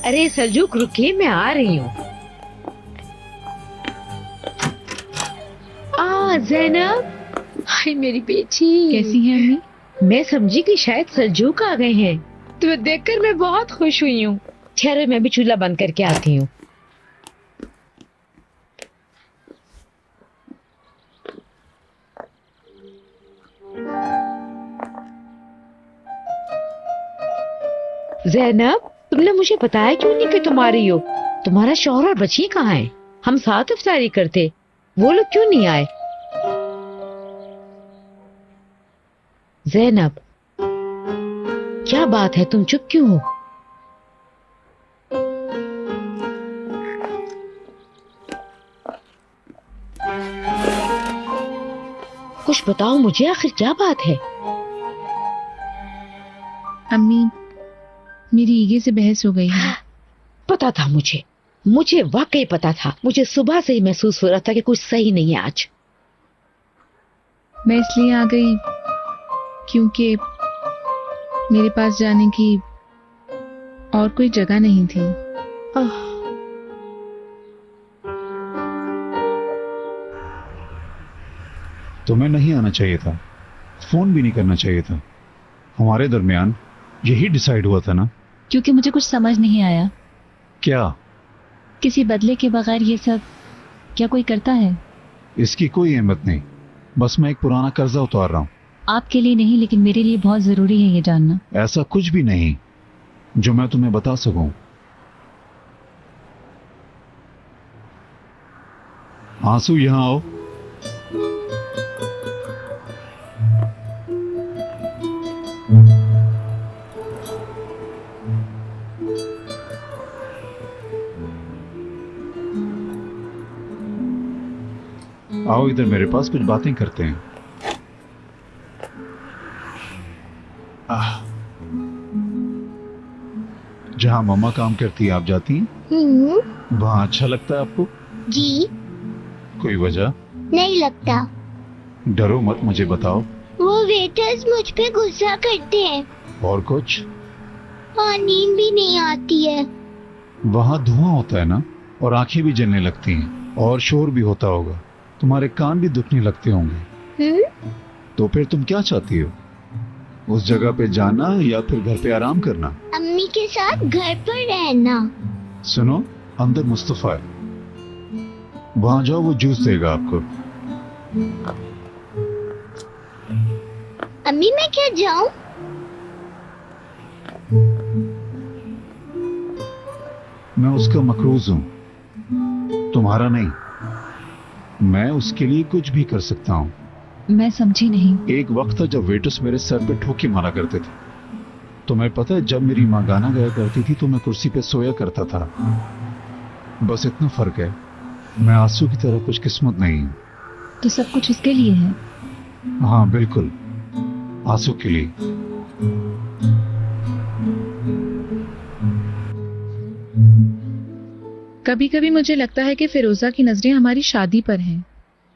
अरे सलजूक रुकिए, मैं आ रही हूँ। ज़ैनब, हाय मेरी बेटी, कैसी हैं अम्मी? मैं समझी कि शायद सलजूक आ गए हैं। तुम्हें देखकर मैं बहुत खुश हुई हूँ। ठहरो, मैं भी चूल्हा बंद करके आती हूँ। ज़ैनब, तुमने मुझे बताया क्यों नहीं कि तुम आ रही हो? तुम्हारा शौहर और बच्ची कहाँ हैं? हम साथ इफ्तारी करते, वो लोग क्यों नहीं आए? ज़ैनब, क्या बात है, तुम चुप क्यों हो? कुछ बताओ मुझे, आखिर क्या बात है? अम्मी, मेरी ईगे से बहस हो गई है। पता था मुझे वाकई पता था। मुझे सुबह से ही महसूस हो रहा था कि कुछ सही नहीं है आज। मैं इसलिए आ गई क्योंकि मेरे पास जाने की और कोई जगह नहीं थी। तुम्हें नहीं आना चाहिए था, फोन भी नहीं करना चाहिए था। हमारे दरमियान यही डिसाइड हुआ था ना? क्योंकि मुझे कुछ समझ नहीं आया। क्या? किसी बदले के बगैर ये सब क्या कोई करता है? इसकी कोई अहमियत नहीं, बस मैं एक पुराना कर्जा उतार रहा हूँ। आपके लिए नहीं, लेकिन मेरे लिए बहुत जरूरी है ये जानना। ऐसा कुछ भी नहीं जो मैं तुम्हें बता सकूं। आंसू, यहाँ आओ। आओ इधर, मेरे पास कुछ बातें करते हैं। जहाँ मम्मा काम करती है आप जाती हैं? वहाँ अच्छा लगता है आपको? जी कोई वजह? नहीं लगता। डरो मत, मुझे बताओ। वो वेटर्स मुझ पे गुस्सा करते हैं और कुछ? और नींद भी नहीं आती है। वहाँ धुआं होता है ना, और आंखें भी जलने लगती हैं, और शोर भी होता होगा। तुम्हारे कान भी दुखने लगते होंगे। तो फिर तुम क्या चाहती हो? उस जगह पे जाना या फिर घर पे आराम करना? अम्मी के साथ घर पर रहना। सुनो, अंदर मुस्तफा है, वहां जाओ, वो जूस देगा आपको। अम्मी मैं क्या जाऊं? मैं उसका मकरूज हूं, तुम्हारा नहीं। मैं उसके लिए कुछ भी कर सकता हूँ। मैं समझी नहीं। एक वक्त था जब वेटर्स मेरे सर पे ठोके मारा करते थे। तुम्हें पता है, जब मेरी माँ गाना गाया करती थी तो मैं कुर्सी पे सोया करता था। बस इतना फर्क है, मैं आंसू की तरह कुछ किस्मत नहीं हूँ। तो सब कुछ उसके लिए है? हाँ बिल्कुल, आंसू के लिए। कभी कभी मुझे लगता है कि फिरोजा की नजरें हमारी शादी पर हैं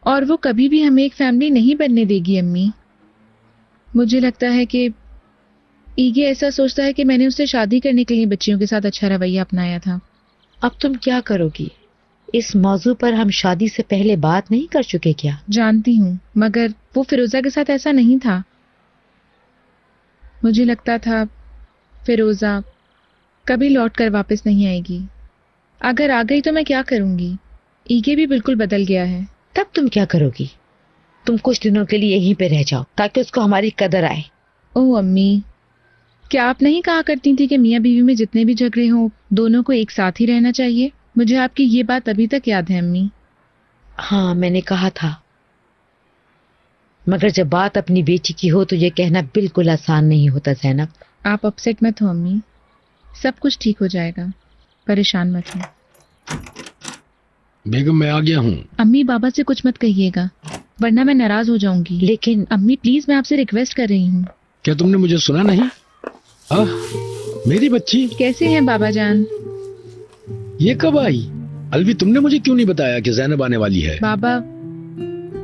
और वो कभी भी हमें एक फैमिली नहीं बनने देगी। अम्मी, मुझे लगता है कि ईगे ऐसा सोचता है कि मैंने उससे शादी करने के लिए बच्चियों के साथ अच्छा रवैया अपनाया था। अब तुम क्या करोगी? इस मौजू पर हम शादी से पहले बात नहीं कर चुके क्या? जानती हूँ, मगर वो फिरोजा के साथ ऐसा नहीं था। मुझे लगता था फिरोजा कभी लौट कर वापस नहीं आएगी। अगर आ गई तो मैं क्या करूंगी? ईगे भी बिल्कुल बदल गया है। तब तुम क्या करोगी? तुम कुछ दिनों के लिए यहीं पे रह जाओ ताकि उसको हमारी कदर आए। ओह अम्मी, क्या आप नहीं कहा करती थी कि मियाँ बीवी में जितने भी झगड़े हों दोनों को एक साथ ही रहना चाहिए? मुझे आपकी ये बात अभी तक याद है अम्मी। हाँ, मैंने कहा था, मगर जब बात अपनी बेटी की हो तो ये कहना बिल्कुल आसान नहीं होता ज़ैनब। आप अपसेट मत हो अम्मी, सब कुछ ठीक हो जाएगा, परेशान मत हो। बेगम मैं आ गया हूँ। अम्मी बाबा से कुछ मत कहिएगा वरना मैं नाराज हो जाऊंगी। लेकिन अम्मी प्लीज, मैं आपसे रिक्वेस्ट कर रही हूँ। क्या तुमने मुझे सुना नहीं? मेरी बच्ची कैसे हैं बाबा जान? ये कब आई? अलवी, तुमने मुझे क्यों नहीं बताया कि ज़ैनब आने वाली है? बाबा,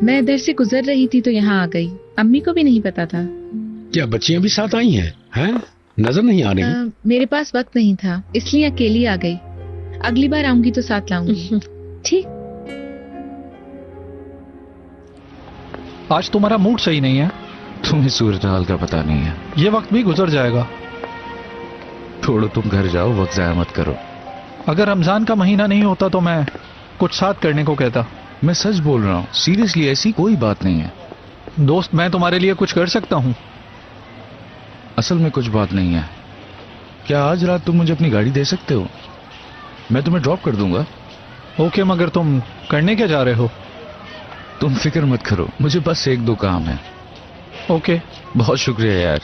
मैं इधर से गुजर रही थी तो यहाँ आ गई। अम्मी को भी नहीं पता था। क्या बच्चियां भी साथ आई हैं? हैं? नजर नहीं आ रही। मेरे पास वक्त नहीं था, इसलिए अकेली आ गई। अगली बार आऊंगी तो साथ लाऊंगी। ठीक। आज तुम्हारा मूड सही नहीं है। तुम्हें सूरत हाल का पता नहीं है। ये वक्त भी गुजर जाएगा। छोड़ो, तुम घर जाओ, वक्त जाया मत करो। अगर रमजान का महीना नहीं होता तो मैं कुछ साथ करने को कहता। मैं सच बोल रहा हूँ, सीरियसली ऐसी कोई बात नहीं है। दोस्त, मैं तुम्हारे लिए कुछ कर सकता हूँ। असल में कुछ बात नहीं है। क्या आज रात तुम मुझे अपनी गाड़ी दे सकते हो? मैं तुम्हें ड्रॉप कर दूंगा। ओके, मगर तुम करने क्या जा रहे हो? तुम फिक्र मत करो, मुझे बस 1-2 काम है। ओके। बहुत शुक्रिया यार।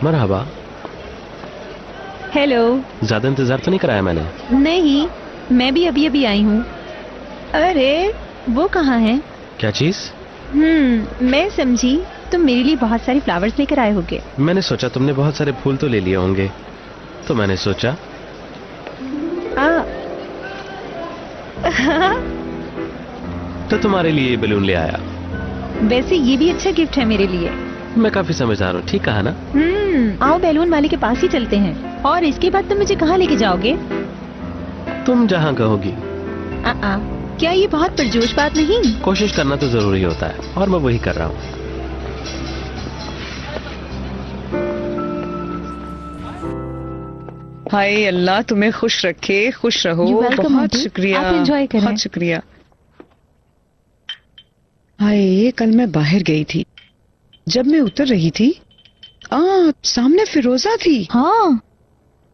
मरहबा। हेलो। ज्यादा इंतजार तो नहीं कराया मैंने? नहीं, मैं भी अभी अभी आई हूँ। अरे वो कहाँ है? क्या चीज? मैं समझी तुम मेरे लिए बहुत सारे फ्लावर्स लेकर आए होगे। मैंने सोचा तुमने बहुत सारे फूल तो ले लिए होंगे, तो मैंने सोचा तो तुम्हारे लिए बलून ले आया। वैसे ये भी अच्छा गिफ्ट है मेरे लिए। मैं काफी समझदार हूँ, ठीक कहा ना? आओ बैलून वाले के पास ही चलते हैं। और इसके बाद तुम मुझे कहाँ लेके जाओगे? तुम जहाँ कहोगी। क्या ये बहुत पुरजोश बात नहीं? कोशिश करना तो जरूरी होता है, और मैं वही कर रहा हूँ। हाय अल्लाह तुम्हें खुश रखे, खुश रहो। You welcome, बहुत aunty. शुक्रिया। आप enjoy करें। बहुत शुक्रिया। हाय, कल मैं बाहर गई थी। जब मैं उतर रही थी, सामने फिरोजा थी। हाँ,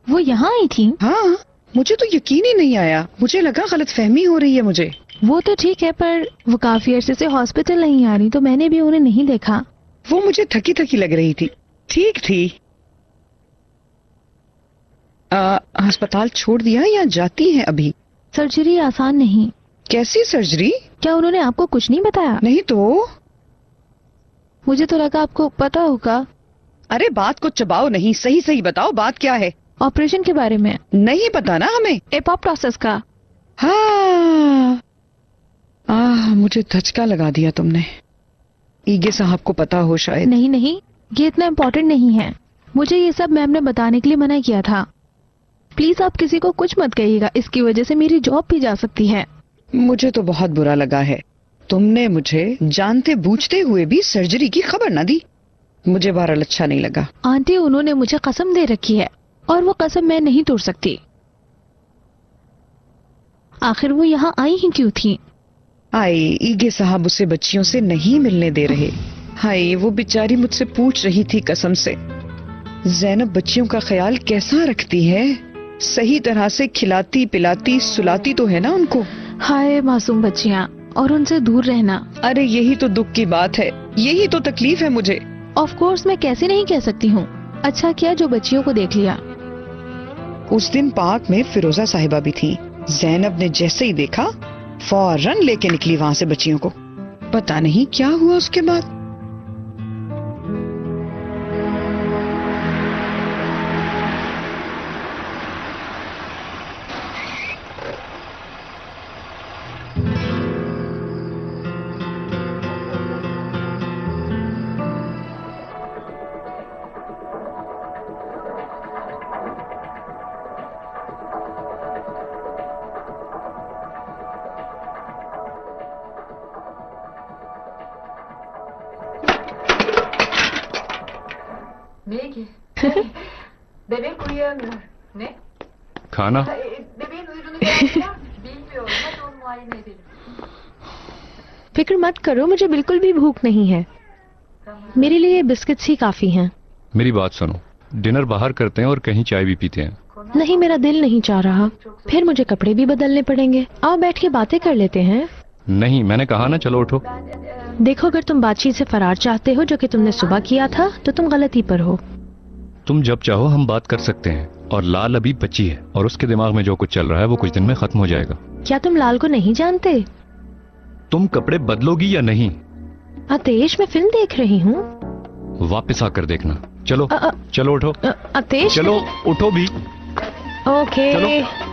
वो यहाँ आई थी। हाँ, मुझे तो यकीन ही नहीं आया। मुझे लगा गलतफहमी हो रही है मुझे। वो तो ठीक है, पर वो काफी अरसे से हॉस्पिटल नहीं आ रही, तो मैंने भी उन्हें नहीं देखा। वो मुझे थकी थकी लग रही थी। ठीक थी। अस्पताल छोड़ दिया या जाती है अभी? सर्जरी आसान नहीं। कैसी सर्जरी? क्या उन्होंने आपको कुछ नहीं बताया? नहीं तो। मुझे तो लगा आपको पता होगा। अरे बात को चबाओ नहीं, सही सही बताओ बात क्या है? ऑपरेशन के बारे में। नहीं पता ना हमें। एपोप्टोसिस का। हाँ। मुझे धचका लगा दिया तुमने। ईगे साहब को पता हो शायद। नहीं नहीं, ये इतना इम्पोर्टेंट नहीं है। मुझे ये सब मैम ने बताने के लिए मना किया था। प्लीज आप किसी को कुछ मत कहिएगा, इसकी वजह से मेरी जॉब भी जा सकती है। मुझे तो बहुत बुरा लगा है। तुमने मुझे जानते बूझते हुए भी सर्जरी की खबर ना दी। मुझे बहरहाल अच्छा नहीं लगा। आंटी, उन्होंने मुझे कसम दे रखी है और वो कसम मैं नहीं तोड़ सकती। आखिर वो यहाँ आई ही क्यों थी? आई, ईगे साहब उसे बच्चियों से नहीं मिलने दे रहे। हाय, वो बेचारी मुझसे पूछ रही थी कसम से, ज़ैनब बच्चियों का ख्याल कैसा रखती है? सही तरह से खिलाती पिलाती सुलाती तो है ना उनको? हाय मासूम बच्चियाँ, और उनसे दूर रहना। अरे यही तो दुख की बात है, यही तो तकलीफ है मुझे। ऑफ कोर्स मैं कैसे नहीं कह सकती हूँ। अच्छा किया जो बच्चियों को देख लिया। उस दिन पार्क में फिरोजा साहिबा भी थी। ज़ैनब ने जैसे ही देखा फौरन लेके निकली वहाँ से बच्चियों को। पता नहीं क्या हुआ उसके बाद। खाना? फिक्र मत करो, मुझे बिल्कुल भी भूख नहीं है। मेरे लिए बिस्किट्स ही काफी हैं। मेरी बात सुनो, डिनर बाहर करते हैं और कहीं चाय भी पीते हैं। नहीं, मेरा दिल नहीं चाह रहा। फिर मुझे कपड़े भी बदलने पड़ेंगे। आओ बैठ के बातें कर लेते हैं। नहीं, मैंने कहा ना, चलो उठो। देखो, अगर तुम बातचीत से फरार चाहते हो जो कि तुमने सुबह किया था, तो तुम गलती पर हो। तुम जब चाहो हम बात कर सकते हैं। और लाल अभी बच्ची है और उसके दिमाग में जो कुछ चल रहा है वो कुछ दिन में खत्म हो जाएगा। क्या तुम लाल को नहीं जानते? तुम कपड़े बदलोगी या नहीं? आतेश, मैं फिल्म देख रही हूँ। वापस आकर देखना। चलो चलो उठो, अतेश। चलो उठो भी। ओके। चलो।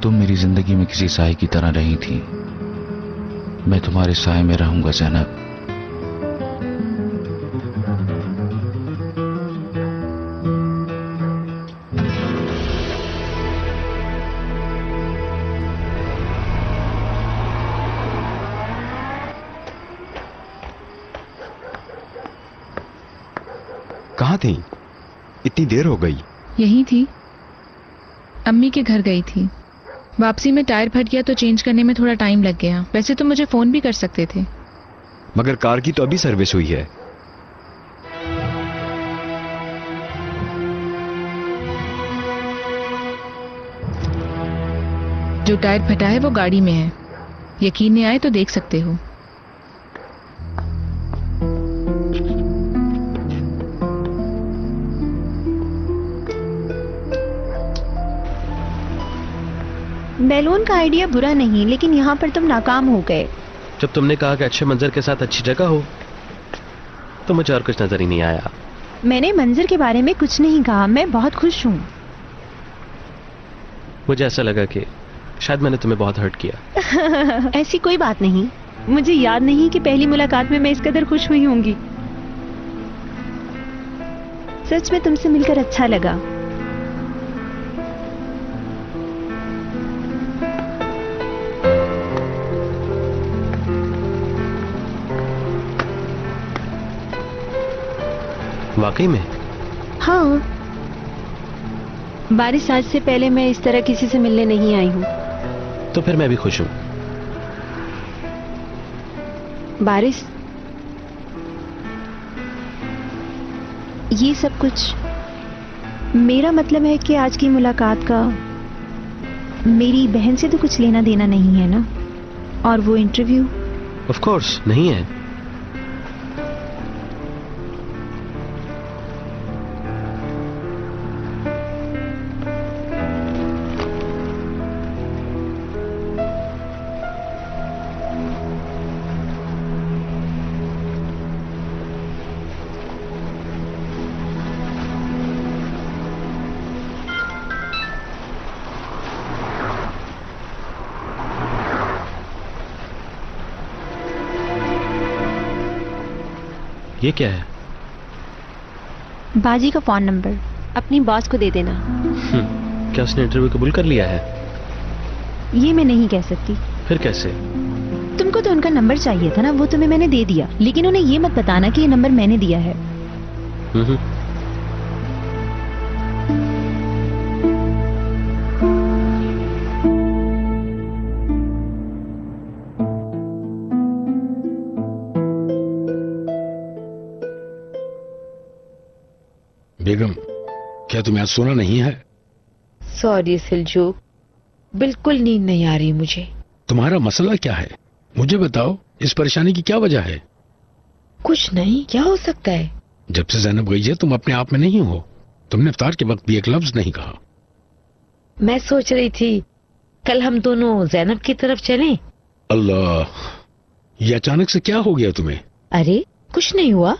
तुम मेरी जिंदगी में किसी साए की तरह रही थी, मैं तुम्हारे साए में रहूंगा ज़ैनब। कहाँ थी? इतनी देर हो गई। यही थी, अम्मी के घर गई थी। वापसी में टायर फट गया तो चेंज करने में थोड़ा टाइम लग गया। वैसे तो मुझे फोन भी कर सकते थे। मगर कार की तो अभी सर्विस हुई है। जो टायर फटा है वो गाड़ी में है, यकीन नहीं आए तो देख सकते हो। बैलून का आइडिया बुरा नहीं, लेकिन यहाँ पर तुम नाकाम हो गए। जब तुमने कहा कि अच्छे मंजर के साथ अच्छी जगह हो, तो मुझे और कुछ नजर ही नहीं आया। मैंने मंजर के बारे में कुछ नहीं कहा, मैं बहुत खुश हूँ। मुझे ऐसा लगा कि शायद मैंने तुम्हें बहुत हर्ट किया। ऐसी कोई बात नहीं, मुझे याद नहीं कि पहली मुलाकात में मैं इस कदर खुश हुई होंगी। सच में तुमसे मिलकर अच्छा लगा। वाकई में? हाँ, बारिश आज से पहले मैं इस तरह किसी से मिलने नहीं आई हूँ। तो फिर मैं भी खुश हूँ। बारिश, ये सब कुछ, मेरा मतलब है कि आज की मुलाकात का मेरी बहन से तो कुछ लेना देना नहीं है ना? और वो इंटरव्यू? ऑफ कोर्स नहीं है। ये क्या है? बाजी का फोन नंबर, अपनी बॉस को दे देना। क्या उसने इंटरव्यू कबूल कर लिया है? ये मैं नहीं कह सकती। फिर कैसे? तुमको तो उनका नंबर चाहिए था ना, वो तुम्हें मैंने दे दिया। लेकिन उन्हें ये मत बताना कि ये नंबर मैंने दिया है। बेगम, क्या तुम्हें आज सोना नहीं है? सॉरी सिलजू, बिल्कुल नींद नहीं आ रही मुझे। तुम्हारा मसला क्या है? मुझे बताओ, इस परेशानी की क्या वजह है? कुछ नहीं, क्या हो सकता है? जब से ज़ैनब गई है तुम अपने आप में नहीं हो। तुमने इफ्तार के वक्त भी एक लफ्ज नहीं कहा। मैं सोच रही थी कल हम दोनों ज़ैनब की तरफ चलें। अल्लाह, ये अचानक से क्या हो गया तुम्हें? अरे कुछ नहीं हुआ,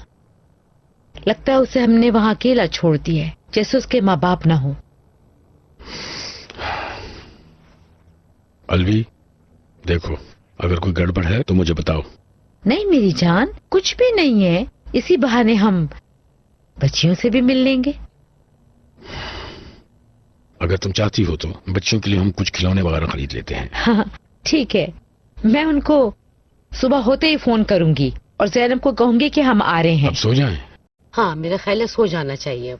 लगता है उसे हमने वहां अकेला छोड़ दिया है, जैसे उसके माँ बाप ना हो। अलवी, देखो, अगर कोई गड़बड़ है तो मुझे बताओ। नहीं मेरी जान, कुछ भी नहीं है। इसी बहाने हम बच्चियों से भी मिल लेंगे। अगर तुम चाहती हो तो बच्चों के लिए हम कुछ खिलौने वगैरह खरीद लेते हैं। हाँ ठीक है, मैं उनको सुबह होते ही फोन करूंगी और जैनब को कहूंगी कि हम आ रहे हैं। अब सो जाएं। हाँ मेरा ख्याल है सो जाना चाहिए अब।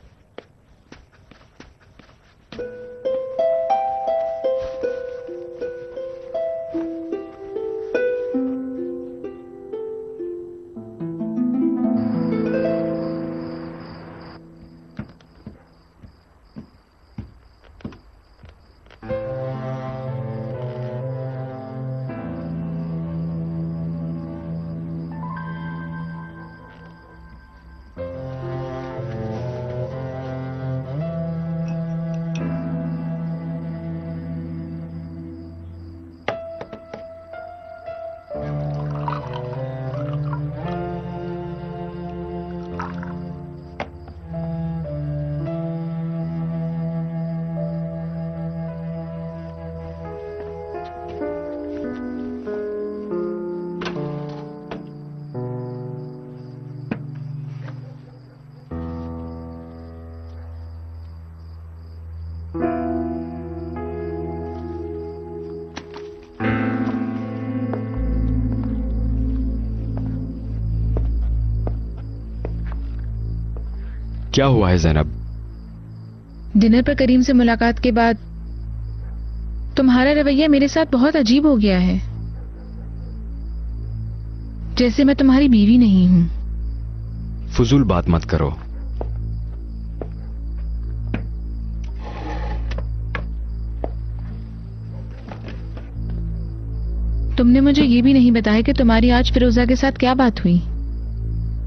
क्या हुआ है जैनब? डिनर पर करीम से मुलाकात के बाद तुम्हारा रवैया मेरे साथ बहुत अजीब हो गया है, जैसे मैं तुम्हारी बीवी नहीं हूं। फजूल बात मत करो। तुमने मुझे ये भी नहीं बताया कि तुम्हारी आज फिरोजा के साथ क्या बात हुई।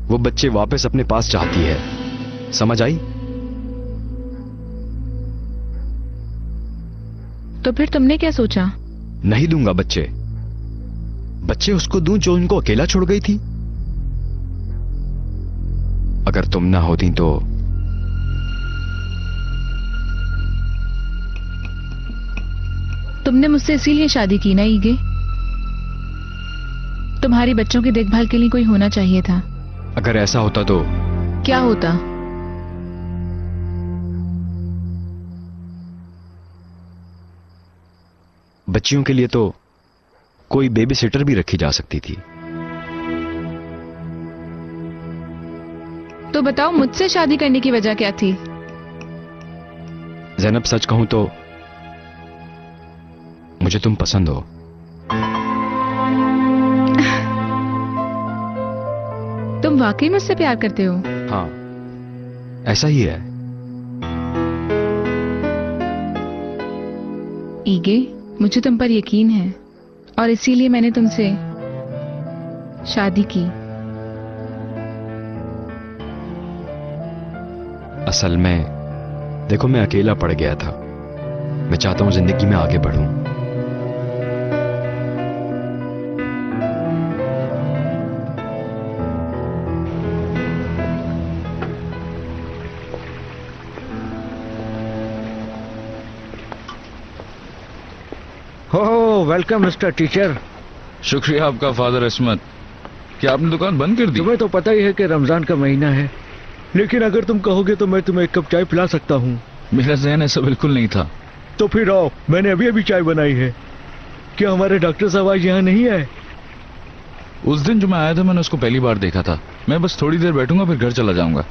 वो बच्चे वापस अपने पास चाहती है, समझ आई? तो फिर तुमने क्या सोचा? नहीं दूंगा बच्चे। बच्चे उसको दूं जो इनको अकेला छोड़ गई थी। अगर तुम ना होती तो तुमने मुझसे इसीलिए शादी की ना ईगे? तुम्हारी बच्चों की देखभाल के लिए कोई होना चाहिए था। अगर ऐसा होता तो क्या होता? बच्चियों के लिए तो कोई बेबी सिटर भी रखी जा सकती थी। तो बताओ मुझसे शादी करने की वजह क्या थी? जैनब सच कहूं तो मुझे तुम पसंद हो। तुम वाकई मुझसे प्यार करते हो? हाँ ऐसा ही है। ईगे, मुझे तुम पर यकीन है और इसीलिए मैंने तुमसे शादी की। असल में देखो, मैं अकेला पड़ गया था। मैं चाहता हूं जिंदगी में आगे बढ़ूं। हो वेलकम मिस्टर टीचर। शुक्रिया आपका फादर अस्मत। क्या आपने दुकान बंद कर दी? तुम्हें तो पता ही है कि रमजान का महीना है, लेकिन अगर तुम कहोगे तो मैं तुम्हें एक कप चाय पिला सकता हूँ। मेरा ज़हन ऐसा बिल्कुल नहीं था। तो फिर आओ, मैंने अभी अभी चाय बनाई है। क्या हमारे डॉक्टर साहब आज यहाँ नहीं आए? उस दिन जो मैं आया था मैंने उसको पहली बार देखा था। मैं बस थोड़ी देर बैठूंगा फिर घर चला जाऊंगा।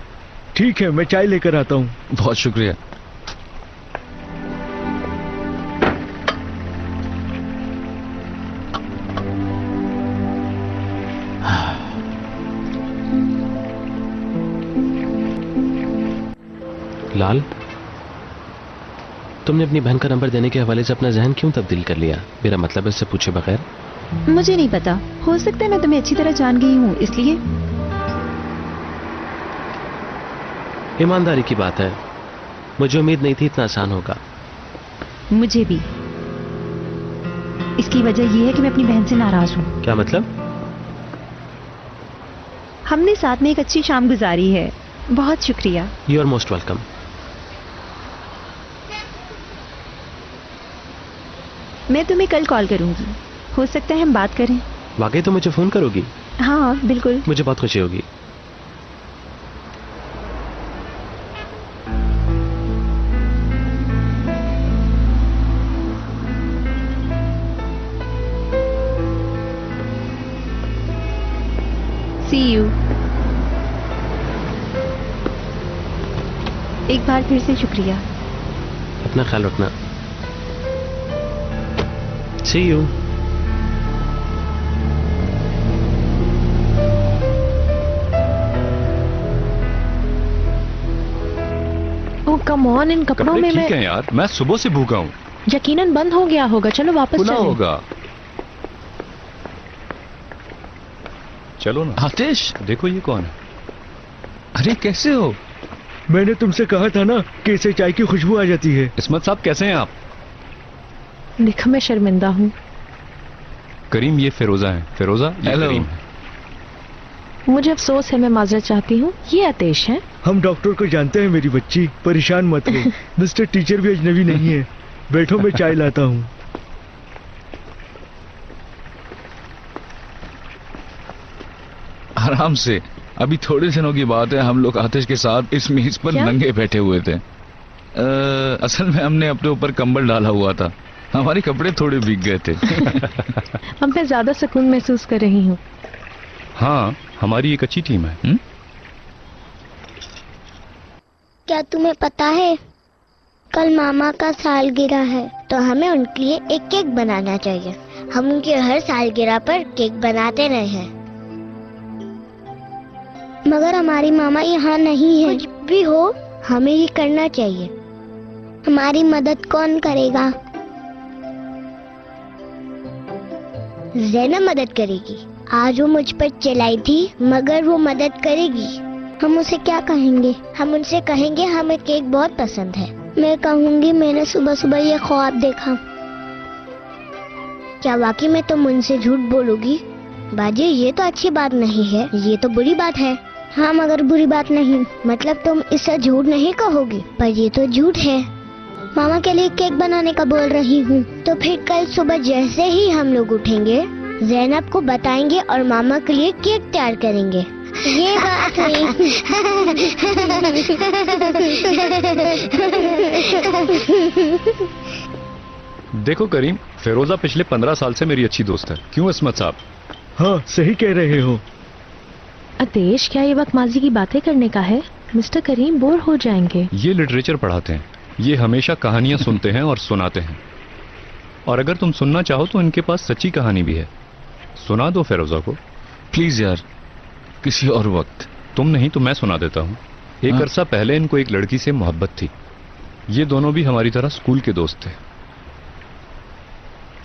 ठीक है, मैं चाय लेकर आता हूँ। बहुत शुक्रिया। लाल, तुमने अपनी बहन का नंबर देने के हवाले से अपना जहन क्यों तब्दील कर लिया? मेरा मतलब है इससे पूछे बगैर। मुझे नहीं पता, हो सकता है मैं तुम्हें अच्छी तरह जान गई हूँ इसलिए। ईमानदारी की बात है, मुझे उम्मीद नहीं थी इतना आसान होगा। मुझे भी। इसकी वजह यह है कि मैं अपनी बहन से नाराज हूँ। क्या मतलब? हमने साथ में एक अच्छी शाम गुजारी है। बहुत शुक्रिया। You are most welcome. मैं तुम्हें कल कॉल करूंगी, हो सकता है हम बात करें। वाकई तो मुझे फोन करोगी? हाँ बिल्कुल। मुझे बहुत खुशी होगी। सी यू। एक बार फिर से शुक्रिया। अपना ख्याल रखना। सी यू। ओह कम ऑन, इन कपड़ों में मैं ठीक है यार, मैं सुबह से भूखा हूँ। यकीनन बंद हो गया होगा, चलो वापस खुला चलें। होगा। चलो ना। आतिश, देखो ये कौन है। अरे कैसे हो? मैंने तुमसे कहा था ना कि इससे चाय की खुशबू आ जाती है। इस्मत साहब कैसे हैं आप? देखो मैं शर्मिंदा हूँ। करीम, ये फिरोजा है। फिरोजा, ये करीम है। मुझे अफसोस है, मैं माजरत चाहती हूँ। ये आतिश है। हम डॉक्टर को जानते हैं मेरी बच्ची, परेशान मत हो। मिस्टर टीचर भी अजनबी नहीं है। बैठो, मैं चाय लाता हूँ। आराम से। अभी थोड़े दिनों की बात है, हम लोग आतिश के साथ इस मेज पर क्या? नंगे बैठे हुए थे। असल में हमने अपने ऊपर कंबल डाला हुआ था, हमारे कपड़े थोड़े भीग गए थे। अब मैं ज्यादा सुकून महसूस कर रही हूँ। हाँ, हमारी एक अच्छी टीम है। क्या तुम्हें पता है कल मामा का सालगिरह है, तो हमें उनके लिए एक केक बनाना चाहिए। हम उनके हर सालगिरह पर केक बनाते रहे हैं, मगर हमारी मामा यहाँ नहीं है। कुछ भी हो, हमें ही करना चाहिए। हमारी मदद कौन करेगा? ज़ैनब मदद करेगी। आज वो मुझ पर चिल्लाई थी, मगर वो मदद करेगी। हम उसे क्या कहेंगे? हम उनसे कहेंगे हमें केक बहुत पसंद है। मैं कहूँगी मैंने सुबह सुबह ये ख्वाब देखा। क्या वाकई में तुम उनसे झूठ बोलोगी? बाजी, ये तो अच्छी बात नहीं है, ये तो बुरी बात है। हाँ, मगर बुरी बात नहीं, मतलब तुम इससे झूठ नहीं कहोगी, पर ये तो झूठ है। मामा के लिए केक बनाने का बोल रही हूँ, तो फिर कल सुबह जैसे ही हम लोग उठेंगे, ज़ैनब को बताएंगे और मामा के लिए केक तैयार करेंगे। ये बात देखो करीम, फिरोजा पिछले 15 साल से मेरी अच्छी दोस्त है। क्यों इस्मत साहब? हाँ, सही कह रहे हो। आतिश, क्या ये वक्त माजी की बातें करने का है? मिस्टर करीम बोर हो जाएंगे। ये लिटरेचर पढ़ाते हैं, ये हमेशा कहानियां सुनते हैं और सुनाते हैं। और अगर तुम सुनना चाहो तो इनके पास सच्ची कहानी भी है, सुना दो फिरोजा को। प्लीज यार, किसी और वक्त। तुम नहीं तो मैं सुना देता हूँ। एक अरसा पहले इनको एक लड़की से मोहब्बत थी। ये दोनों भी हमारी तरह स्कूल के दोस्त थे।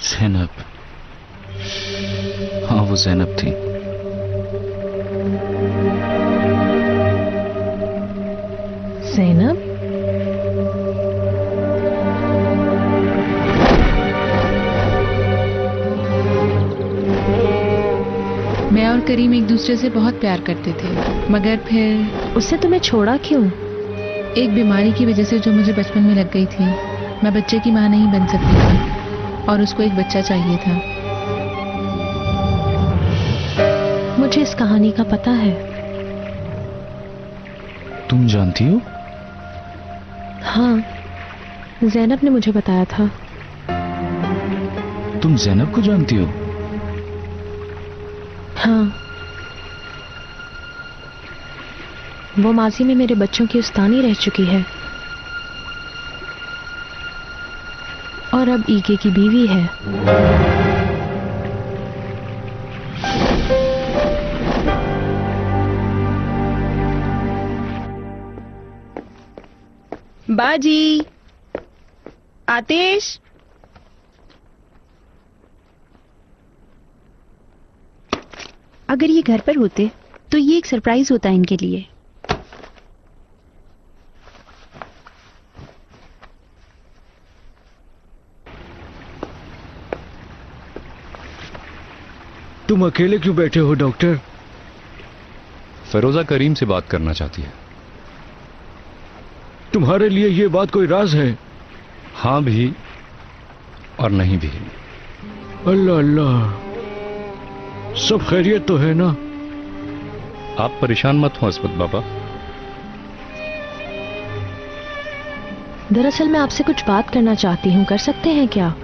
ज़ैनब, हाँ वो ज़ैनब थी। ज़ैनब? मैं और करीम एक दूसरे से बहुत प्यार करते थे, मगर फिर उससे तुम्हें छोड़ा क्यों? एक बीमारी की वजह से जो मुझे बचपन में लग गई थी। मैं बच्चे की मां नहीं बन सकती थी और उसको एक बच्चा चाहिए था। मुझे इस कहानी का पता है। तुम जानती हो? हाँ, ज़ैनब ने मुझे बताया था। तुम ज़ैनब को जानती हो? हाँ, वो माजी में मेरे बच्चों की उस्तानी रह चुकी है और अब ईगे की बीवी है। बाजी, आतिश, अगर ये घर पर होते तो ये एक सरप्राइज होता इनके लिए। तुम अकेले क्यों बैठे हो डॉक्टर? फिरोजा करीम से बात करना चाहती है। तुम्हारे लिए ये बात कोई राज है? हाँ भी और नहीं भी। अल्लाह अल्लाह, सब खैरियत तो है ना? आप परेशान मत हो इस्मत बाबा। दरअसल मैं आपसे कुछ बात करना चाहती हूँ, कर सकते हैं क्या?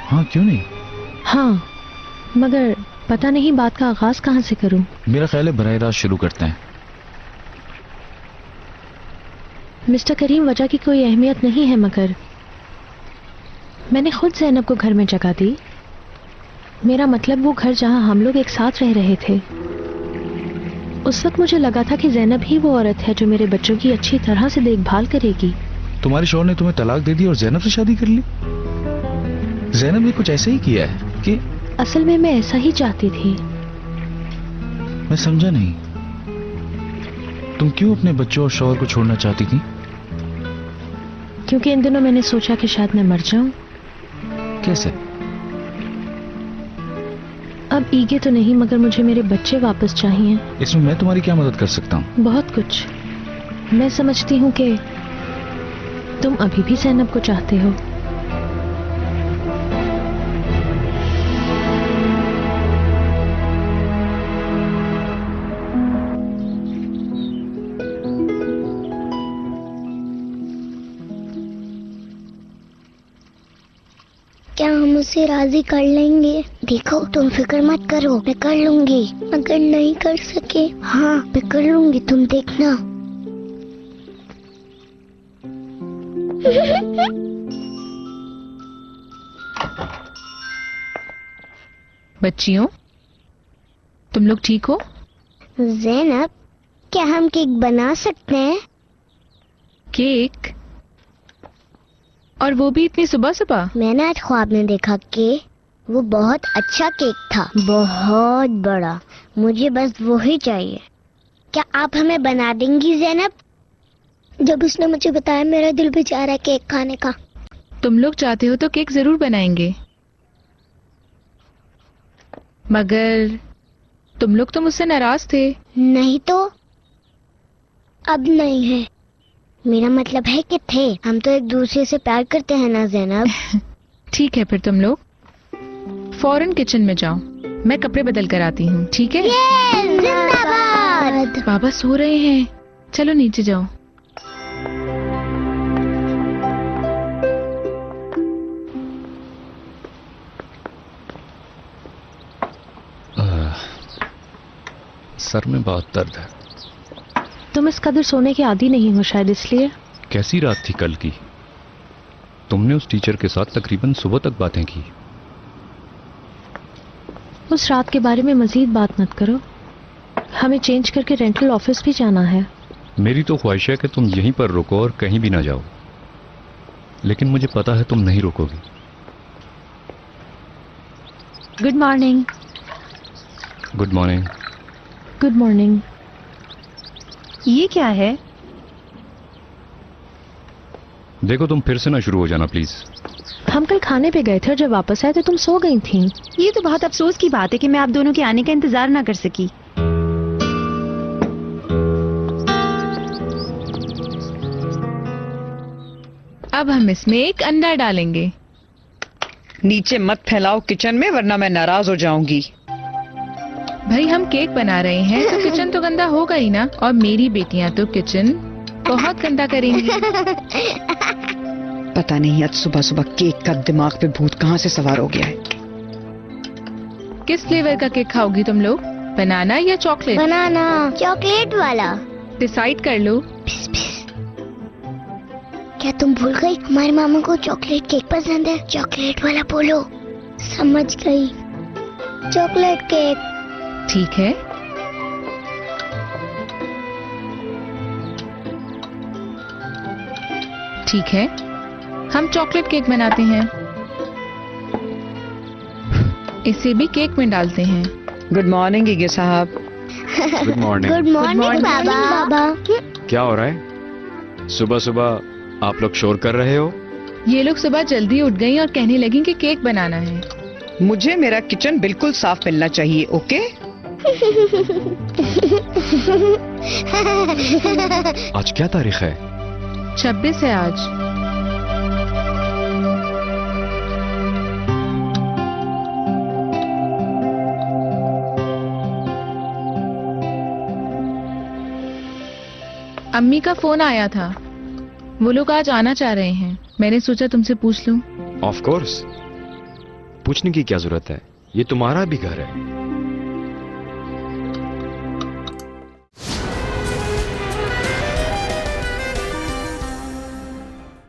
हाँ क्यों नहीं। हाँ, मगर पता नहीं बात का आगाज कहाँ से करूं। मेरा ख्याल है बराह रास्त शुरू करते हैं। मिस्टर करीम, वजह की कोई अहमियत नहीं है, मगर मैंने खुद ज़ैनब को घर में जगह दी। मेरा मतलब वो घर जहां हम लोग एक साथ रह रहे थे। उस वक्त मुझे लगा था कि ज़ैनब ही वो औरत है जो मेरे बच्चों की अच्छी तरह से देखभाल करेगी। तुम्हारे शौहर ने तुम्हें तलाक दे दी और ज़ैनब से शादी कर ली? ज़ैनब ने कुछ ऐसा ही किया है कि? असल में मैं ऐसा ही चाहती थी। मैं समझा नहीं, तुम क्यों अपने बच्चों और शौहर को छोड़ना चाहती थी? क्योंकि इन दिनों मैंने सोचा कि शायद मैं मर जाऊं। कैसे? अब ईगे तो नहीं, मगर मुझे मेरे बच्चे वापस चाहिए। इसमें मैं तुम्हारी क्या मदद कर सकता हूँ? बहुत कुछ। मैं समझती हूँ कि तुम अभी भी ज़ैनब को चाहते हो। क्या हम उसे राजी कर लेंगे? देखो, तुम फिक्र मत करो, मैं कर लूंगी। अगर नहीं कर सके, हाँ मैं कर लूंगी, तुम देखना। बच्चियों, तुम लोग ठीक हो? ज़ैनब, क्या हम केक बना सकते हैं? केक? और वो भी इतनी सुबह सुबह? मैंने आज ख्वाब में देखा कि वो बहुत अच्छा केक था, बहुत बड़ा। मुझे बस वो ही चाहिए। क्या आप हमें बना देंगी ज़ैनब? जब उसने मुझे बताया, मेरा दिल भी चाह रहा है केक खाने का। तुम लोग चाहते हो तो केक जरूर बनाएंगे, मगर तुम लोग तो मुझसे नाराज थे। नहीं तो अब नहीं है। मेरा मतलब है कि थे। हम तो एक दूसरे से प्यार करते हैं ना ज़ैनब। ठीक है, फिर तुम लोग फौरन किचन में जाओ, मैं कपड़े बदल कर आती हूँ, ठीक है? जिंदाबाद। बाबा सो रहे हैं, चलो नीचे जाओ। सर में बहुत दर्द है। तुम इस कदर सोने के आदी नहीं हो शायद, इसलिए। कैसी रात थी कल की? तुमने उस टीचर के साथ तकरीबन सुबह तक बातें की। उस रात के बारे में मजीद बात मत करो। हमें चेंज करके रेंटल ऑफिस भी जाना है। मेरी तो ख्वाहिश है कि तुम यहीं पर रुको और कहीं भी ना जाओ, लेकिन मुझे पता है तुम नहीं रुकोगी। Good morning. Good morning. Good morning. ये क्या है? देखो, तुम फिर से ना शुरू हो जाना प्लीज। हम कल खाने पे गए थे और जब वापस आए तो तुम सो गई थी। ये तो बहुत अफसोस की बात है कि मैं आप दोनों के आने का इंतजार ना कर सकी। अब हम इसमें एक अंडा डालेंगे। नीचे मत फैलाओ किचन में, वरना मैं नाराज हो जाऊंगी। भाई, हम केक बना रहे हैं तो किचन तो गंदा होगा ही ना। और मेरी बेटियां तो किचन बहुत गंदा करेंगी। पता नहीं आज सुबह सुबह केक का दिमाग पे भूत कहाँ से सवार हो गया है। किस फ्लेवर का केक खाओगी तुम लोग, बनाना या चॉकलेट? बनाना। चॉकलेट वाला डिसाइड कर लो। क्या तुम भूल गई? हमारे मामा को चॉकलेट केक पसंद है। चॉकलेट वाला बोलो। समझ गई, चॉकलेट केक। ठीक है, ठीक है, हम चॉकलेट केक बनाते हैं। इसे भी केक में डालते हैं। गुड मॉर्निंग ईगे साहब। Good morning. गुड मॉर्निंग बाबा। क्या हो रहा है? सुबह सुबह आप लोग शोर कर रहे हो? ये लोग सुबह जल्दी उठ गई और कहने लगी कि केक बनाना है। मुझे मेरा किचन बिल्कुल साफ मिलना चाहिए, ओके? आज क्या तारीख है? 26 है आज। अम्मी का फोन आया था, वो लोग आज आना चाह रहे हैं। मैंने सोचा तुमसे पूछ लूं। ऑफ कोर्स, पूछने की क्या जरूरत है, ये तुम्हारा भी घर है।